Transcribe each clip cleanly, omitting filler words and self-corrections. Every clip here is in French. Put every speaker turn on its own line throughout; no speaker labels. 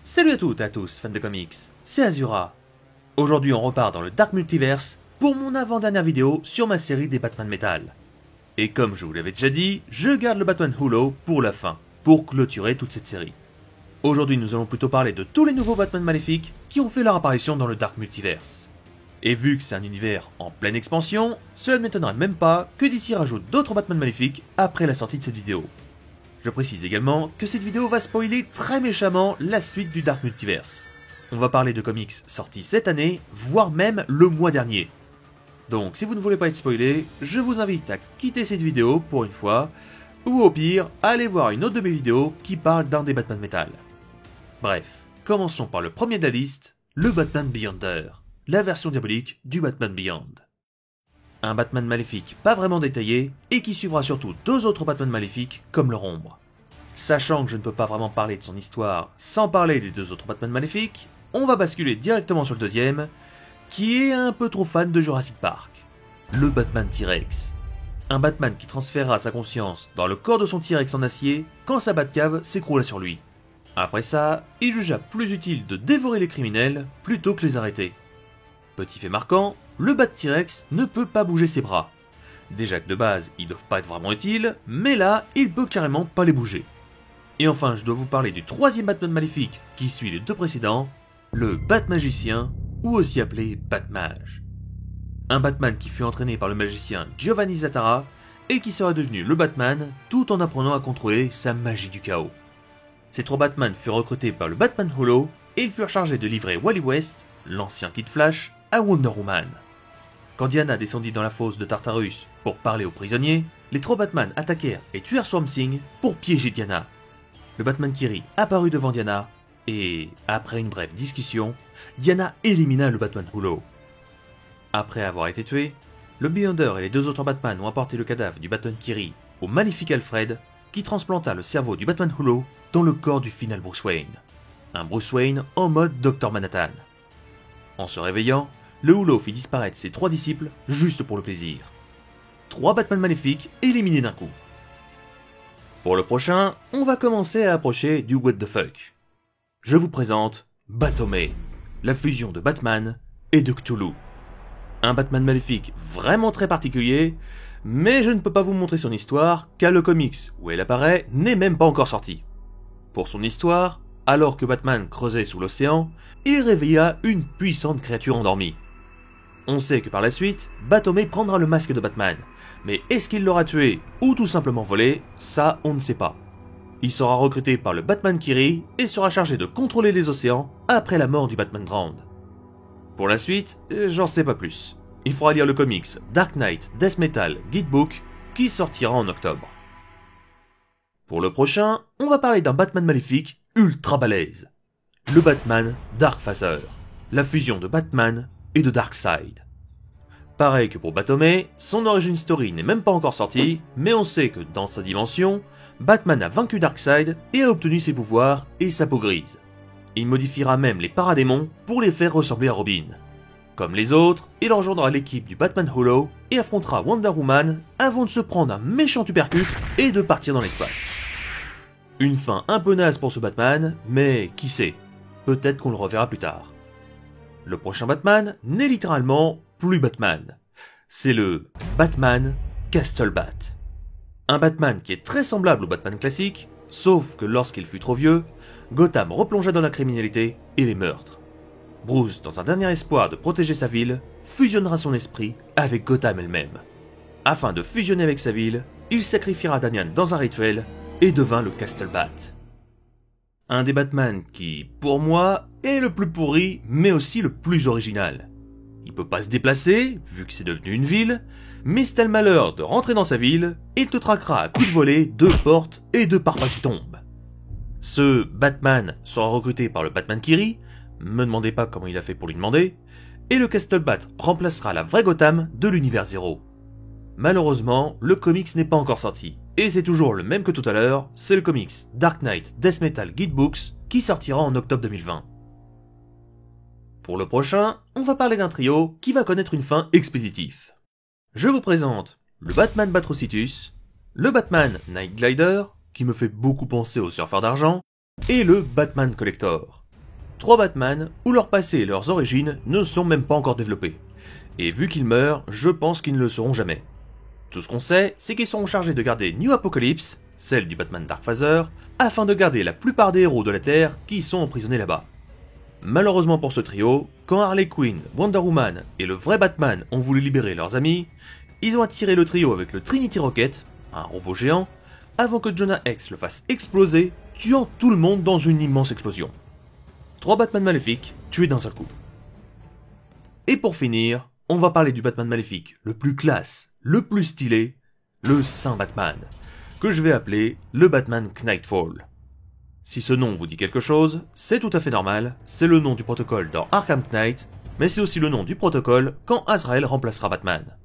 Salut à toutes et à tous, fans de comics, c'est Azura. Aujourd'hui on repart dans le Dark Multiverse pour mon avant-dernière vidéo sur ma série des Batman Metal. Et comme je vous l'avais déjà dit, je garde le Batman Hulo pour la fin, pour clôturer toute cette série. Aujourd'hui nous allons plutôt parler de tous les nouveaux Batman maléfiques qui ont fait leur apparition dans le Dark Multiverse. Et vu que c'est un univers en pleine expansion, cela ne m'étonnerait même pas que DC rajoute d'autres Batman maléfiques après la sortie de cette vidéo. Je précise également que cette vidéo va spoiler très méchamment la suite du Dark Multiverse. On va parler de comics sortis cette année, voire même le mois dernier. Donc si vous ne voulez pas être spoilé, je vous invite à quitter cette vidéo pour une fois, ou au pire, allez voir une autre de mes vidéos qui parle d'un des Batman Metal. Bref, commençons par le premier de la liste, le Batman Beyonder, la version diabolique du Batman Beyond. Un Batman maléfique pas vraiment détaillé, et qui suivra surtout deux autres Batman maléfiques comme leur ombre. Sachant que je ne peux pas vraiment parler de son histoire sans parler des deux autres Batman maléfiques, on va basculer directement sur le deuxième, qui est un peu trop fan de Jurassic Park. Le Batman T-Rex. Un Batman qui transférera sa conscience dans le corps de son T-Rex en acier quand sa Batcave s'écroula sur lui. Après ça, il jugea plus utile de dévorer les criminels plutôt que les arrêter. Petit fait marquant, le Bat T-Rex ne peut pas bouger ses bras. Déjà que de base, ils doivent pas être vraiment utiles, mais là, il peut carrément pas les bouger. Et enfin, je dois vous parler du troisième Batman maléfique qui suit les deux précédents, le Bat-Magicien, ou aussi appelé Bat-Mage. Un Batman qui fut entraîné par le magicien Giovanni Zattara et qui sera devenu le Batman tout en apprenant à contrôler sa magie du chaos. Ces trois Batman furent recrutés par le Batman Hulo et ils furent chargés de livrer Wally West, l'ancien Kid Flash, à Wonder Woman. Quand Diana descendit dans la fosse de Tartarus pour parler aux prisonniers, les trois Batman attaquèrent et tuèrent Swamp Thing pour piéger Diana. Le Batman Kiri apparut devant Diana et, après une brève discussion, Diana élimina le Batman Hulo. Après avoir été tué, le Beyonder et les deux autres Batman ont apporté le cadavre du Batman Kiri au maléfique Alfred qui transplanta le cerveau du Batman Hulo dans le corps du final Bruce Wayne. Un Bruce Wayne en mode Dr Manhattan. En se réveillant, le Hulo fit disparaître ses trois disciples juste pour le plaisir. 3 Batman maléfiques éliminés d'un coup. Pour le prochain, on va commencer à approcher du what the fuck. Je vous présente Batomé, la fusion de Batman et de Cthulhu. Un Batman maléfique vraiment très particulier, mais je ne peux pas vous montrer son histoire car le comics où elle apparaît n'est même pas encore sorti. Pour son histoire, alors que Batman creusait sous l'océan, il réveilla une puissante créature endormie. On sait que par la suite, Batomé prendra le masque de Batman, mais est-ce qu'il l'aura tué ou tout simplement volé, ça on ne sait pas. Il sera recruté par le Batman Kiri et sera chargé de contrôler les océans après la mort du Batman Grand. Pour la suite, j'en sais pas plus. Il faudra lire le comics Dark Knight Death Metal Guidebook qui sortira en octobre. Pour le prochain, on va parler d'un Batman maléfique ultra balèze. Le Batman Darkfather, la fusion de Batman et de Darkseid. Pareil que pour Batomé, son origin story n'est même pas encore sortie, mais on sait que dans sa dimension, Batman a vaincu Darkseid et a obtenu ses pouvoirs et sa peau grise. Il modifiera même les paradémons pour les faire ressembler à Robin. Comme les autres, il rejoindra l'équipe du Batman Hulo et affrontera Wonder Woman avant de se prendre un méchant uppercut et de partir dans l'espace. Une fin un peu naze pour ce Batman, mais qui sait, peut-être qu'on le reverra plus tard. Le prochain Batman n'est littéralement plus Batman. C'est le Batman Castlebat. Un Batman qui est très semblable au Batman classique, sauf que lorsqu'il fut trop vieux, Gotham replongea dans la criminalité et les meurtres. Bruce, dans un dernier espoir de protéger sa ville, fusionnera son esprit avec Gotham elle-même. Afin de fusionner avec sa ville, il sacrifiera Damian dans un rituel et devint le Castlebat. Un des Batman qui, pour moi, est le plus pourri, mais aussi le plus original. Il peut pas se déplacer, vu que c'est devenu une ville, mais si t'as le malheur de rentrer dans sa ville, il te traquera à coups de volet 2 portes et 2 parpaings qui tombent. Ce Batman sera recruté par le Batman Kiri, me demandez pas comment il a fait pour lui demander, et le Castlebat remplacera la vraie Gotham de l'univers 0. Malheureusement, le comics n'est pas encore sorti, et c'est toujours le même que tout à l'heure, c'est le comics Dark Knight Death Metal Guidebooks qui sortira en octobre 2020. Pour le prochain, on va parler d'un trio qui va connaître une fin expéditive. Je vous présente le Batman Batrocitus, le Batman Night Glider, qui me fait beaucoup penser au surfeur d'argent, et le Batman Collector, 3 Batman où leur passé et leurs origines ne sont même pas encore développés. Et vu qu'ils meurent, je pense qu'ils ne le seront jamais. Tout ce qu'on sait, c'est qu'ils seront chargés de garder New Apocalypse, celle du Batman Dark Father, afin de garder la plupart des héros de la Terre qui sont emprisonnés là-bas. Malheureusement pour ce trio, quand Harley Quinn, Wonder Woman et le vrai Batman ont voulu libérer leurs amis, ils ont attiré le trio avec le Trinity Rocket, un robot géant, avant que Jonah Hex le fasse exploser, tuant tout le monde dans une immense explosion. 3 Batman maléfiques tués d'un seul coup. Et pour finir, on va parler du Batman maléfique le plus classe, le plus stylé, le Saint Batman, que je vais appeler le Batman Knightfall. Si ce nom vous dit quelque chose, c'est tout à fait normal, c'est le nom du protocole dans Arkham Knight, mais c'est aussi le nom du protocole quand Azrael remplacera Batman.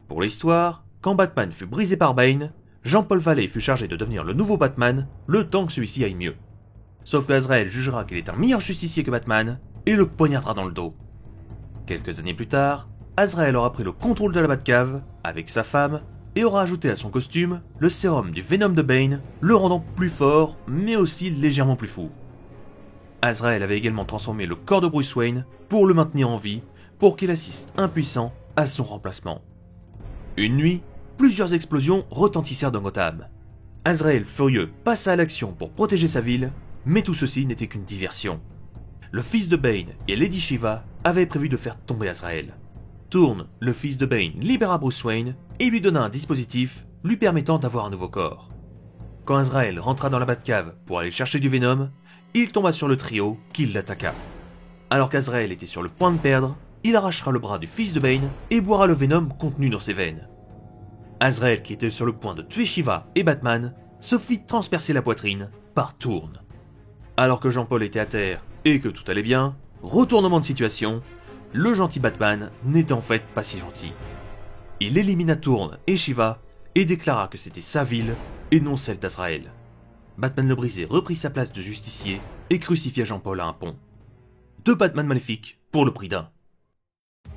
Pour l'histoire, quand Batman fut brisé par Bane, Jean-Paul Valley fut chargé de devenir le nouveau Batman, le temps que celui-ci aille mieux. Sauf qu'Azrael jugera qu'il est un meilleur justicier que Batman, et le poignardera dans le dos. Quelques années plus tard, Azrael aura pris le contrôle de la Batcave, avec sa femme, et aura ajouté à son costume le sérum du Venom de Bane, le rendant plus fort, mais aussi légèrement plus fou. Azrael avait également transformé le corps de Bruce Wayne pour le maintenir en vie, pour qu'il assiste impuissant à son remplacement. Une nuit, plusieurs explosions retentissèrent dans Gotham. Azrael, furieux, passa à l'action pour protéger sa ville, mais tout ceci n'était qu'une diversion. Le fils de Bane et Lady Shiva avaient prévu de faire tomber Azrael. Tourne, le fils de Bane, libéra Bruce Wayne et lui donna un dispositif lui permettant d'avoir un nouveau corps. Quand Azrael rentra dans la Batcave pour aller chercher du Venom, il tomba sur le trio qui l'attaqua. Alors qu'Azrael était sur le point de perdre, il arrachera le bras du fils de Bane et boira le Venom contenu dans ses veines. Azrael, qui était sur le point de tuer Shiva et Batman, se fit transpercer la poitrine par Tourne. Alors que Jean-Paul était à terre et que tout allait bien, retournement de situation, le gentil Batman n'était en fait pas si gentil. Il élimina Tourne et Shiva et déclara que c'était sa ville et non celle d'Azrael. Batman le brisé reprit sa place de justicier et crucifia Jean-Paul à un pont. 2 Batman maléfiques pour le prix d'un.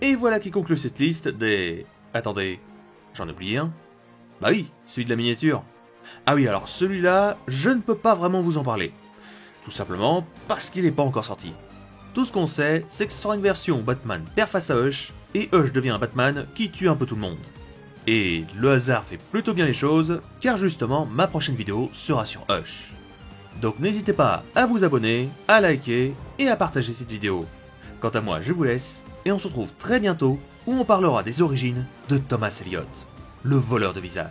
Et voilà qui conclut cette liste des... Attendez, j'en ai oublié un. Bah oui, celui de la miniature. Ah oui, alors celui-là, je ne peux pas vraiment vous en parler. Tout simplement parce qu'il n'est pas encore sorti. Tout ce qu'on sait, c'est que ce sera une version où Batman perd face à Hush, et Hush devient un Batman qui tue un peu tout le monde. Et le hasard fait plutôt bien les choses, car justement, ma prochaine vidéo sera sur Hush. Donc n'hésitez pas à vous abonner, à liker et à partager cette vidéo. Quant à moi, je vous laisse, et on se retrouve très bientôt, où on parlera des origines de Thomas Elliot, le voleur de visage.